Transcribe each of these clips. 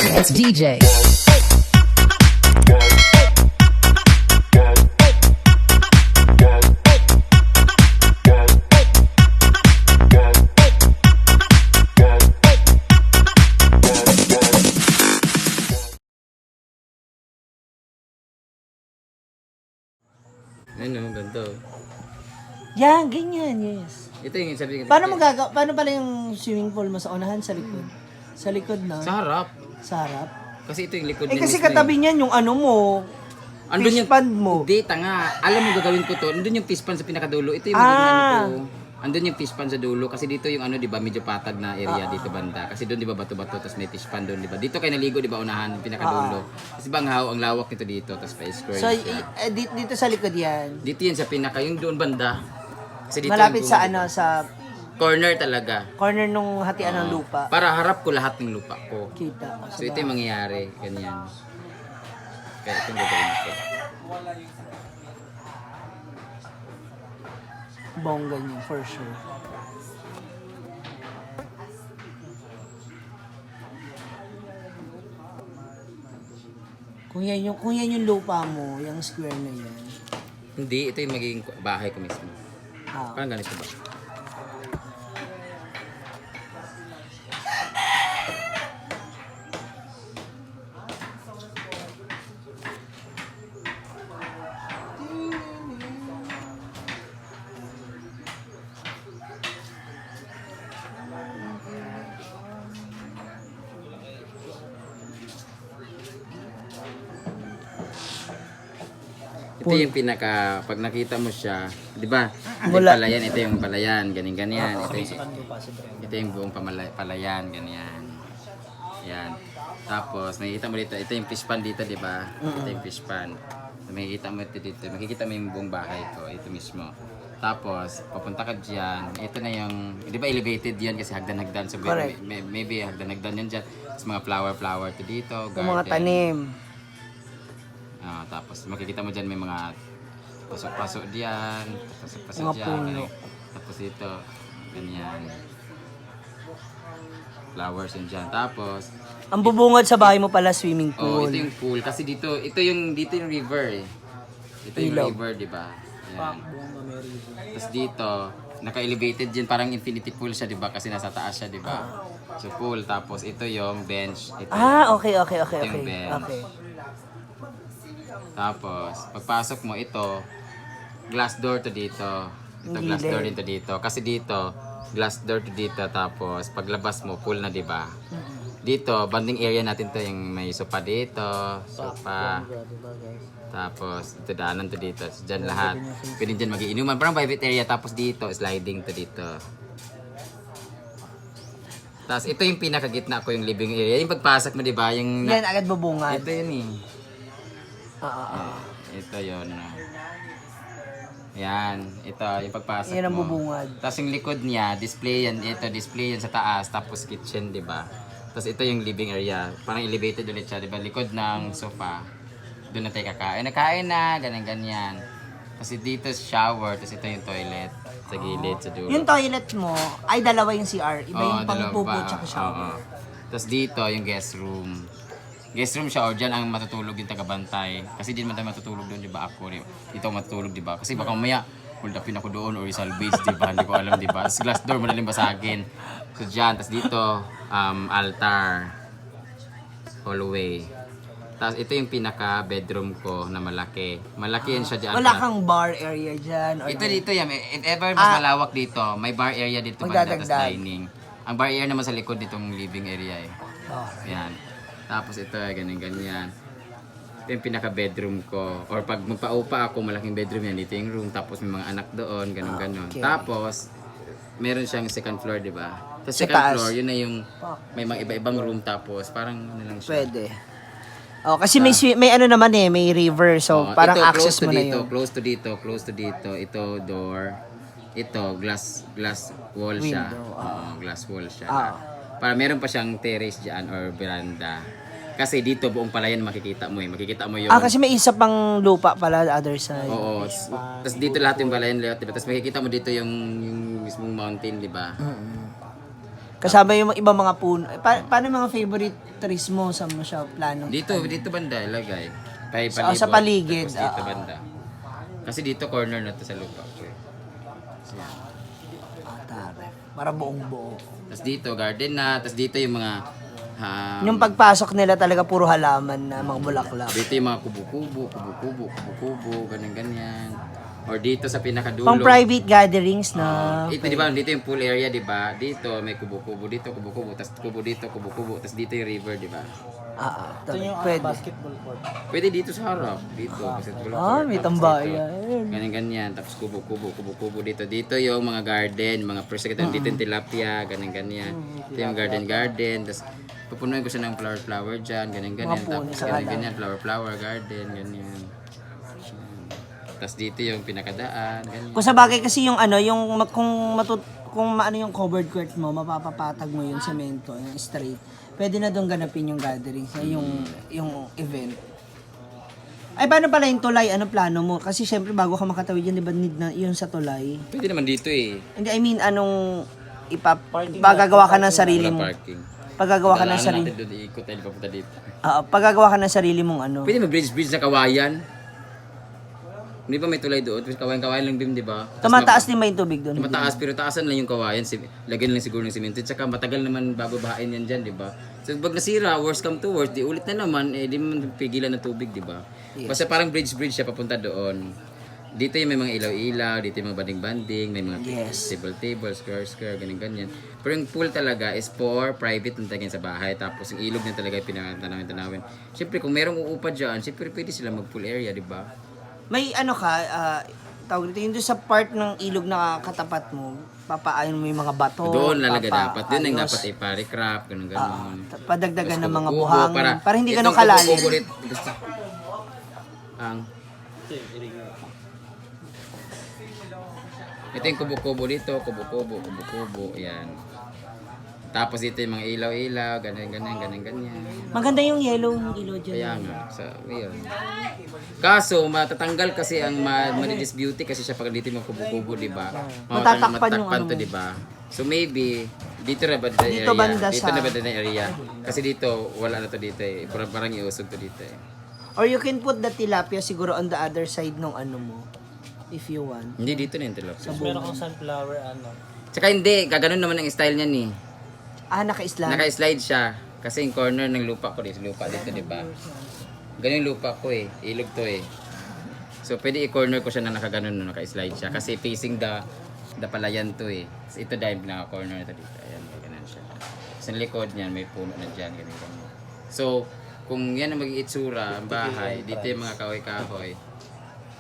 It's DJ. Ano, ganito. Yan, ganyan, yes. Ito yung sabi ko. Paano pala yung swimming pool mo sa unahan, sa likod? Sa likod na? Sa harap. Sa harap? Kasi ito yung likod Eh din kasi mismo katabi niyan yung ano mo, Andun fish yung pond mo. Hindi, tanga. Alam mo gagawin ko to. Andun yung fish pond sa pinakadulo. Ito yung magiging ano ko. Andun yung fish pond sa dulo. Kasi dito yung ano, di ba, medyo patag na area dito banda. Kasi doon, di ba, bato-bato. Tapos may fish pond doon, di ba. Dito kayo naligo, di ba, unahan, yung pinakadulo. Kasi banghaw, ang lawak nito dito. Tapos pa-square So, siya. dito sa likod yan. Dito yan sa pinaka, yung doon banda. Kasi dito Malapit yung sa buong- ano, sa corner talaga. corner nung hatian ng lupa. Para harap ko lahat ng lupa ko. Kita. So ito yung mangyayari, ganyan. Kaya itong gagawin ko. Bongga niya, for sure. Kung yan yung lupa mo, yung square na yan. Hindi, ito yung magiging bahay ko mismo. Ah, Parang ganito ba? Ito yung pinaka, pag nakita mo siya, di ba? Ito yung palayan, ito yung palayan, ganyan-ganyan. Ito yung buong palayan, ganyan. Yan. Tapos, makikita mo dito, ito yung fish pond dito, di ba? Ito yung fish pond. Makikita mo ito dito, makikita mo yung buong bahay ko, ito mismo. Tapos, papunta ka dyan, ito na yung, di ba elevated yan kasi hagdan-hagdan. So, maybe hagdan-hagdan yan dyan. Tapos mga flower to dito, garden. yung mga tanim. Tapos makikita mo dyan may mga pasok-pasok diyan, pasok-pasok Mga diyan. puno. Tapos dito, ganyan. Flowers yun dyan. Tapos, Ang bubungad sa bahay mo pala swimming pool. ito yung pool. Kasi dito yung river eh. Ito yung Ilaw. river, di ba? Ayan. Tapos dito, naka-elevated dyan, parang infinity pool siya, di ba? Kasi nasa taas siya, di ba? So pool, tapos ito yung bench. Ito Okay. Ito yung bench. Okay. Tapos, pagpasok mo ito, glass door to dito. Ito glass door din to dito. Kasi dito, glass door to dito. Tapos, paglabas mo, pool na, di ba? Dito, bonding area natin to yung may sofa dito. Sofa. Tapos, ito daanan to dito. So, dyan lahat. Pwede dyan mag-iinuman. Parang private area. Tapos dito, sliding to dito. Tapos, ito yung pinakagitna ko yung living area. Yung pagpasok mo, di ba? Yung Yan agad bubungad. ito yun eh. Ah. Ito yun. Yan. Ito, yung pagpasok Yan ang mo. bubungad. Tapos yung likod niya, display yan. Ito, display yan sa taas. Tapos kitchen, di ba? Tapos ito yung living area. Parang elevated ulit siya, di ba? Likod ng sofa. Doon na tayo kakain. Nakain na, ganyan-ganyan. Tapos dito shower. Tapos ito yung toilet. Sa gilid, sa dulo. Yung toilet mo, ay dalawa yung CR. Iba Oo, yung pang dalawa pupo ba? tsaka shower. Oo. Tapos dito, yung guest room. Guest room siya, o dyan ang matutulog yung tagabantay. Kasi di naman tayo matutulog doon, di ba? Ako, dito ako matutulog, di ba? Kasi baka mamaya, hold upin ako doon or salvage, di ba? Hindi ko alam, di ba? Tapos glass door, madaling basagin. So dyan, tapos dito, altar, hallway. Tapos ito yung pinaka-bedroom ko na malaki. Malaki yan siya dyan. Wala kang bar area dyan. Or Ito dito yan, if ever mas malawak dito, may bar area dito banda, tapos Magdadagdag. dining. Ang bar area naman sa likod ditong living area eh. Oh. Yan. Tapos ito, ganyan-ganyan. Ito yung pinaka-bedroom ko. Or pag magpa-upa ako, malaking bedroom yan. Dito yung room. Tapos may mga anak doon, ganun-ganun. Okay. Tapos, meron siyang second floor, di ba? Tapos Sa second taas. floor, yun na yung may mga iba-ibang room. Tapos, parang ano lang siya. Pwede. Oh, kasi may ano naman eh, may river. So, Oh, parang ito, access close to mo na dito, yun. close to dito, close to dito. Ito, door. Ito, glass wall siya. Window, Oo, glass wall siya. Ah. Para meron pa siyang terrace dyan or veranda. Kasi dito buong palayan makikita mo eh. Makikita mo yung... Kasi may isa pang lupa pala other side. Oo. Tapos dito lahat yung palayan layout, diba? Tapos makikita mo dito yung mismong mountain, di ba? Kasama yung ibang mga puno. Paano yung mga favorite trees mo? Saan mo siya plano? Dito banda ilagay. Sa paligid, Tapos dito banda. Kasi dito corner na to sa lupa ko. So, yan. Tara. Para buong buo. Tapos dito garden na, tapos dito yung mga Yung pagpasok nila talaga puro halaman na mga bulaklak. dito yung mga kubo-kubo, ganyan. Or dito sa pinakadulo. Pang private gatherings na. Ito di ba, dito yung pool area, di ba? Dito may kubo-kubo, dito kubo-kubo, tapos kubo dito, kubo-kubo, tapos dito yung river, di ba? Pwede. Pwede dito sa harap, dito. Basketball court, May tapos tambayan. dito. Ganyan, tapos kubo-kubo dito. Dito yung mga garden, mga first dito yung tilapia, ganyan. Ito yung garden, tapos pupunuin ko siya ng flower dyan, ganyan. Tapos ganyan, flower garden, ganyan. Tapos dito yung pinakadaan, ganyan. Kung sa bagay kasi yung ano, yung kung maano yung covered court mo, mapapapatag mo yung semento, yung straight. Pwede na doon ganapin yung gathering, yung event. Ay, paano pala yung tulay? Ano plano mo? Kasi syempre bago ka makatawid yan, di ba need na yun sa tulay? Pwede naman dito eh. Hindi, I mean, pagagawa ka ng sarili Wala mo. parking. Pagagawa ka ng sarili. natin doon, iikot tayo papunta dito. Pagagawa ka ng sarili mong ano. Pwede mag-bridge na kawayan. Hindi ba may tulay doon? Kawayan lang din, di ba? Tumataas din ba yung tubig doon? Mataas pero taasan lang yung kawayan. Lagyan lang siguro ng simento. Tsaka matagal naman bago bahain yan dyan, di ba? So pag nasira, worst come to worst, di ulit na naman, di man pigilan ng tubig, di ba? Basta parang bridge siya papunta doon. Dito yung may mga ilaw-ilaw, dito yung mga banding-banding, may mga table, square, ganyan. Pero yung pool talaga is for private na tagayin sa bahay. Tapos yung ilog na talaga yung pinatanawin. Siyempre kung merong uupa dyan, siyempre pwede sila mag-pool area, di ba? May ano ka, tawag dito, yung doon sa part ng ilog na katapat mo, papaayon mo yung mga bato. Doon lalagay dapat. Doon ang dapat i-pare-craft, ganun. Padagdagan ng mga Kubo, buhangin. Para hindi ganun itong kalalim. kubo ulit. Ito yung kubo-kubo dito, kubo-kubo, yan. Tapos dito yung mga ilaw-ilaw, ganyan. Maganda yung yellow ng ilaw dyan. Kaya nga, yun. Kaso, matatanggal kasi ang Marilis Beauty kasi siya pag dito yung mga kubo-kubo, di ba? Matatakpan yung ano to, mo. di ba? So maybe, dito na ba area? Dito banda Dito sa- na ba na area? Kasi dito, wala na to dito eh. Parang iusog to dito eh. Or you can put the tilapia siguro on the other side ng ano mo. If you want. Hindi, dito na yung tilapia. Meron kang sunflower, ano. Tsaka hindi, gaganon naman ang style niyan eh. Naka-islam. Naka-slide siya. Kasi yung corner ng lupa ko dito, dito, di ba? Ganun yung lupa ko eh. Ilog to eh. So, pwede i-corner ko siya na nakaganon na naka-slide siya. Kasi facing the palayan to eh. So, ito dahil pinaka-corner ito dito. Ayan, ganun siya. Sa likod niyan, may puno na dyan. Ganun. So, kung yan ang maging itsura, ang bahay, dito yung mga kahoy-kahoy.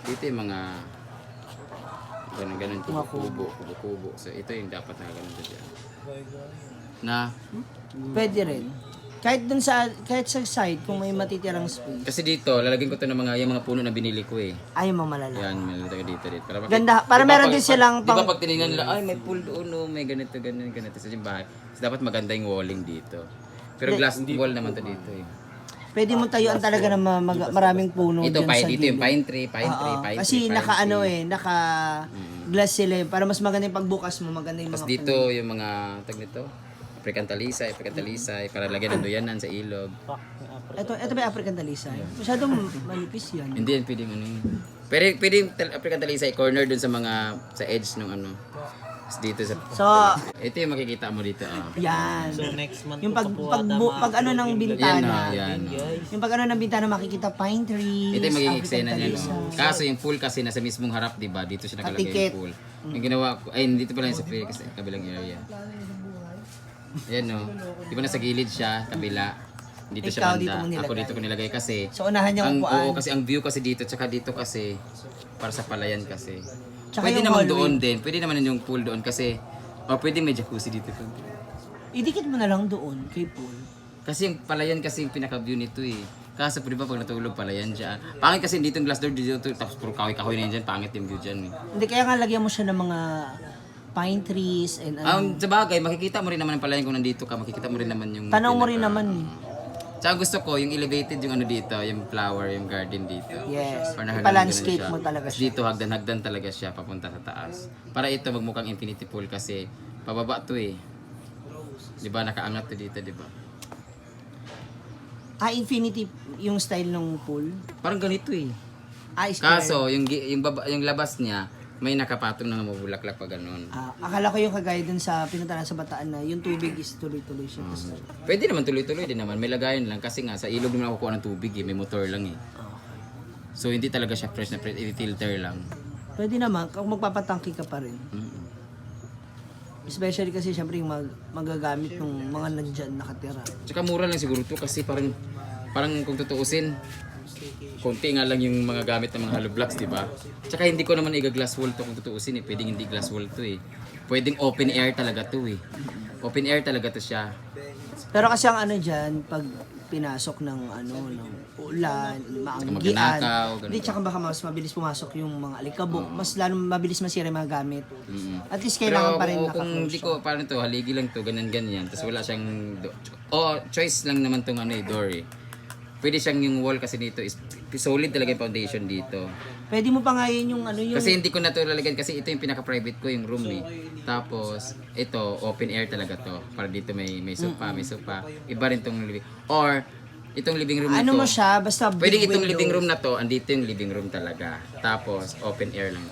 Dito yung mga ganun, kubo. So, ito yung dapat nakaganon dyan. Na Pwede rin. Kahit sa side, kung may matitirang space. kasi dito lalagyan ko to ng yung mga puno na binili ko eh. Ayaw mo malala. Yan, meron dito. Para Ganda. Para meron din silang Di ba pag tinignan nila, ay may pool doon, oh, may ganito sa yung bahay. So, dapat maganda yung walling dito. Pero glass wall naman to dito eh. Pwede mo tayuan talaga ng maraming puno Ito dyan sa dito yung gilid. pine tree. Kasi naka glass sila eh. Para mas maganda yung pagbukas mo, maganda yung Tapos mga dito yung mga tag nito. African talisay para lagyan ng duyanan sa ilog. Ito ba yung African talisay? Masyadong manipis yan. Hindi yan pwedeng ano yun. Pwede yung African talisay corner dun sa edge ng ano. Tapos dito sa So, ito yung makikita mo dito. yan. So next month, Yung pag ano ng bintana. Yan. Yung pag ano ng bintana makikita pine trees. Ito yung magiging African eksena niya. talisay. No? Kaso yung pool kasi nasa mismong harap, di ba? Dito siya nakalagay Katikit. yung pool. Yung ginawa ko, ay dito pala yung sa kasi kabilang area. Ayan no. Di ba nasa gilid siya, kabila. Dito Ikaw, siya dito mo banda. nilagay. Ako dito ko nilagay kasi. So, unahan niya Ang upuan. kasi ang view kasi dito, tsaka dito kasi para sa palayan kasi. Tsaka Pwede yung naman hallway. doon din. Pwede naman yung pool doon kasi pwede may jacuzzi dito. Idikit mo na lang doon kay Paul. Kasi yung palayan kasi yung pinaka-view nito eh. Kaso di ba pag natulog palayan dyan. Pangit kasi dito yung glass door dito tapos puro kahoy-kahoy na yan dyan. Pangit yung view dyan eh. Hindi, kaya nga lagyan mo siya ng mga pine trees and Sa bagay, makikita mo rin naman ang palayan kung nandito ka. Makikita mo rin naman yung... tanaw mo rin naman eh. Tsaka gusto ko, yung elevated yung ano dito, yung flower, yung garden dito. Yes. Parang Pa-landscape ganun mo talaga siya. Dito, hagdan-hagdan talaga siya papunta sa taas. Para ito magmukhang infinity pool kasi pababa to eh. Di ba, nakaangat to dito, di ba? Infinity yung style ng pool. Parang ganito eh. Square. Kaso, yung labas niya, may nakapatong na mabulaklak pa ganun. Akala ko yung kagaya dun sa pinuntahan sa Bataan na yung tubig is tuloy-tuloy siya. Pwede naman tuloy-tuloy din naman. May lagayan lang kasi nga sa ilog naman ako kuha ng tubig eh. May motor lang eh. So hindi talaga siya fresh na fresh. I-filter lang. Pwede naman, kung magpapatangki ka pa rin. Mm-mm. Especially kasi syempre yung magagamit ng mga nandyan nakatira. Tsaka mura lang siguro to kasi parang kung tutuusin, konti nga lang yung mga gamit ng mga hollow blocks, di ba? Tsaka hindi ko naman i-glass wall to kung tutuusin eh. Pwedeng hindi glass wall to eh. Pwedeng open air talaga to eh. Open air talaga to siya. Pero kasi ang ano dyan, pag pinasok ng ng ulan, maanggian, magnanakaw, ganun. hindi, tsaka baka mas mabilis pumasok yung mga alikabok, mas lalo mabilis masira yung mga gamit. Mm-mm. At least kailangan Pero pa rin kung hindi ko, parang to, haligi lang to, ganyan-ganyan. Tapos wala siyang, choice lang naman tong door eh. Pwede siyang yung wall kasi dito is solid talaga yung foundation dito. Pwede mo pa nga yun yung yung... Kasi hindi ko na to lalagyan kasi ito yung pinaka-private ko, yung room eh. Tapos, ito, open air talaga to. Para dito may sofa, may sofa. Iba rin tong living. Or, itong living room na Ano to. mo siya, basta big Pwede itong window. living room na to, andito yung living room talaga. Tapos, open air lang.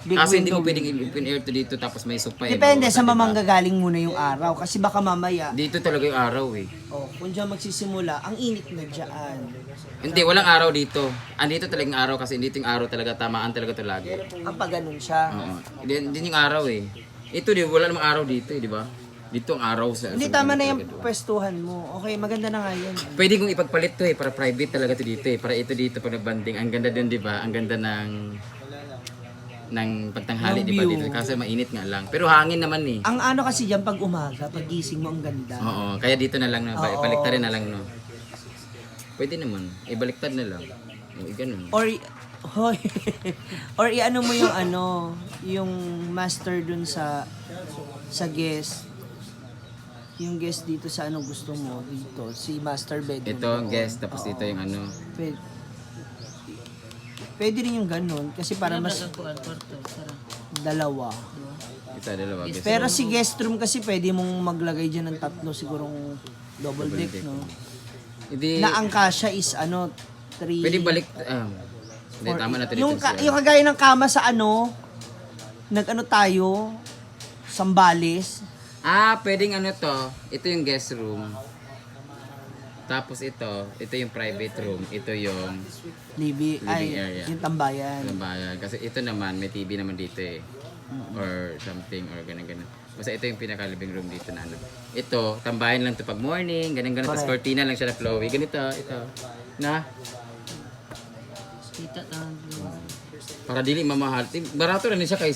Big Kasi hindi window. mo pwedeng open air to dito tapos may sofa eh. Depende sa Diba? mamanggagaling muna yung araw. Kasi baka mamaya, Dito talaga yung araw eh. kung dyan magsisimula, ang init na dyan. Hindi, walang araw dito. Andito talagang araw kasi dito yung araw talaga, tamaan talaga to lagi. Ang pag ganun siya. Oo. Hindi yung araw eh. Ito di, wala namang araw dito eh, di ba? Dito ang araw sa... Hindi, sa tama na talaga, yung di ba? pwestuhan mo. Okay, maganda na nga yan. Pwede kong ipagpalit to eh, para private talaga to dito eh. Para ito dito pag nagbanding. Ang ganda din, di ba? Ang ganda ng pagtanghali, Ng di ba view. dito? Kasi mainit nga lang. Pero hangin naman eh. Ang ano kasi dyan, pag umaga, pag gising mo, ang ganda. Oo, kaya dito na lang, no? Oo. Ipaliktarin na lang, no? Pwede naman. Ibaliktad na lang. O, ganun. Or, hoy, or iano mo yung yung master dun sa guest. Yung guest dito sa gusto mo dito, si master bedroom. Ito ang guest, tapos dito yung ano. Pwede rin yung ganun kasi para mas dalawa. Ito, dalawa guest. Pero si guest room kasi pwede mong maglagay dyan ng tatlo sigurong double deck, no? Hindi, Na ang kasya is 3. pwede balik, hindi, tama na ito Yung, dito siya. yung kagaya ng kama sa tayo, Sambales. Pwedeng ano to, ito yung guest room. Tapos ito yung private room. Ito yung Living area. yung tambayan. bayan. Kasi ito naman, may TV naman dito eh. Or something, or ganun-ganun. Basta ito yung pinaka-living room dito na ano. Ito, tambayan lang to pag morning, ganun-ganun. Tapos cortina lang siya na flowy. Ganito, ito. Na? Kita Para dili mamahal. Barato na siya kay...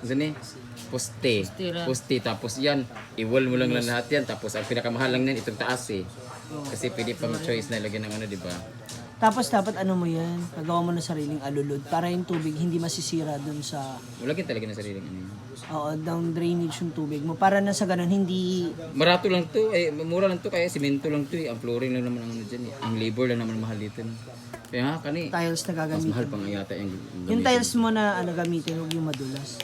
Gani? Poste. Tapos yan, i-wall mo lang lahat yan. Tapos ang pinakamahal lang yan, itong taas eh. Kasi pwede pang choice na lagyan ng di ba? Tapos dapat mo yan, pagawa mo na sariling alulod para yung tubig hindi masisira dun sa Lagyan talaga ng sariling ano yun. down drainage yung tubig mo para na sa ganun hindi Barato lang to, mura lang to, kaya simento lang to eh. Ang flooring lang naman ang ano dyan eh. Ang labor lang naman mahal dito. No? Kaya kani, tiles na mas gagamitin. mahal pang yata yung Yung tiles mo na gamitin, huwag yung madulas.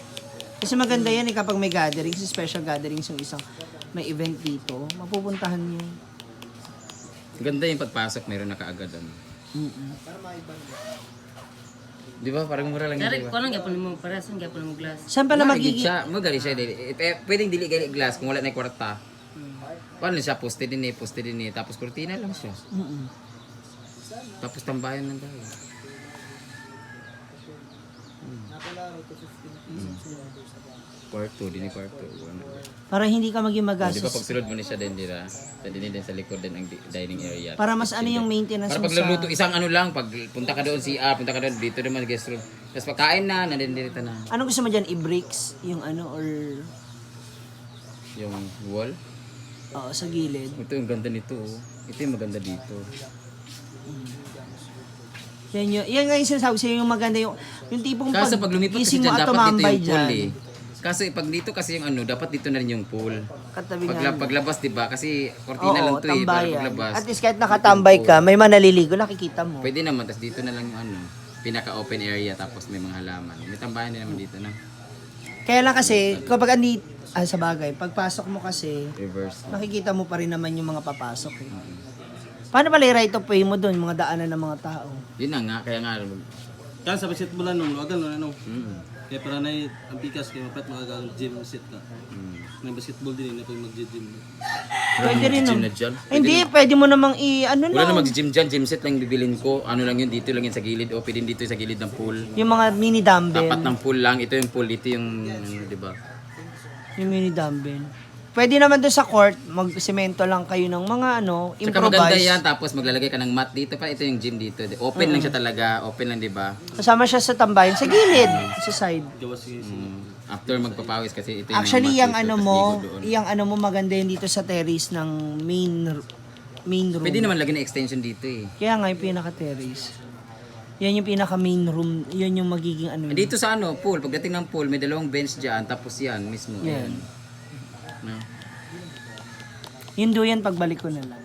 Kasi maganda yan kapag may gatherings, special gatherings yung isang may event dito, mapupuntahan niyo. Ganda yung pagpasok, meron na kaagad ano. Di ba? Parang mura lang yun, di ba? Kung gyapon mo parasan gyapon mo glass. Saan pala Magiging magiging siya, magali siya dili. Pwedeng dili gali glass kung wala na yung kwarta. Paano siya? Poste din eh. Tapos kurtina lang siya. Tapos tambayan lang tayo. Part 2, din part 2. para hindi ka maging Di ba magastos. pag sulod mo ni siya din dira, din sa likod din ang dining area. Para mas yung maintenance Para mo pagluluto, sa... isang ano lang, pag punta ka doon punta ka doon, dito naman guest room. Tapos pagkain na, nandun dito na. Anong gusto mo dyan? I-bricks? Yung or... Yung wall. sa gilid. Ito yung ganda nito. Ito yung maganda dito. Yan nga yung sinasabi sa'yo, yung maganda yung tipong Kaso pag lumipat kasi gising mo dyan, at dapat dito tumambay yung pool dyan. eh. Kaso pag dito kasi yung dapat dito na rin yung pool. Katabi nga. Paglabas, diba? Kasi kortina lang to eh, para tambayan. paglabas. At least kahit nakatambay ka, may manaliligo, nakikita mo. Pwede naman, tapos dito na lang yung pinaka-open area, tapos may mga halaman. May tambayan din naman dito na. Kaya lang kasi, kapag sa bagay, pagpasok mo kasi, Reverse. nakikita mo pa rin naman yung mga papasok eh. Paano pala i-right of way mo doon, yung mga daanan ng mga tao? Yun na nga, kaya nga. Kaya sa basketball nung luwagan no. Mm. Kaya para na ang pikas kaya mapat magagang gym set ka. May basketball din na pag mag-gym. Pwede rin Gym nun. na dyan. Hindi, pwede mo namang Wala na, na mag-gym dyan, gym set lang yung bibilin ko. Ano lang yun, dito lang yun sa gilid. O pwede dito sa gilid ng pool. yung mga mini dumbbell. Tapat ng pool lang. Ito yung pool, ito yung, di ba? Yung mini dumbbell. Pwede naman doon sa court, mag-semento lang kayo ng mga Tsaka maganda improvise. yan, tapos maglalagay ka ng mat dito pa. Ito yung gym dito. Open lang siya talaga, open lang, di ba? Kasama siya sa tambayan, sa gilid, sa side. Gawa si After magpapawis kasi ito yung Actually, mga yung mat dito, ano tas mo, ligo doon. yung ano mo maganda yun dito sa terrace ng main room. Pwede naman lagyan ng extension dito eh. Kaya nga yung pinaka-terrace. Yan yung pinaka-main room, yun yung magiging ano. Dito sa pool, pagdating ng pool, may dalawang bench dyan, tapos yan mismo. Yan. No? Yun do yan pagbalik ko na lang.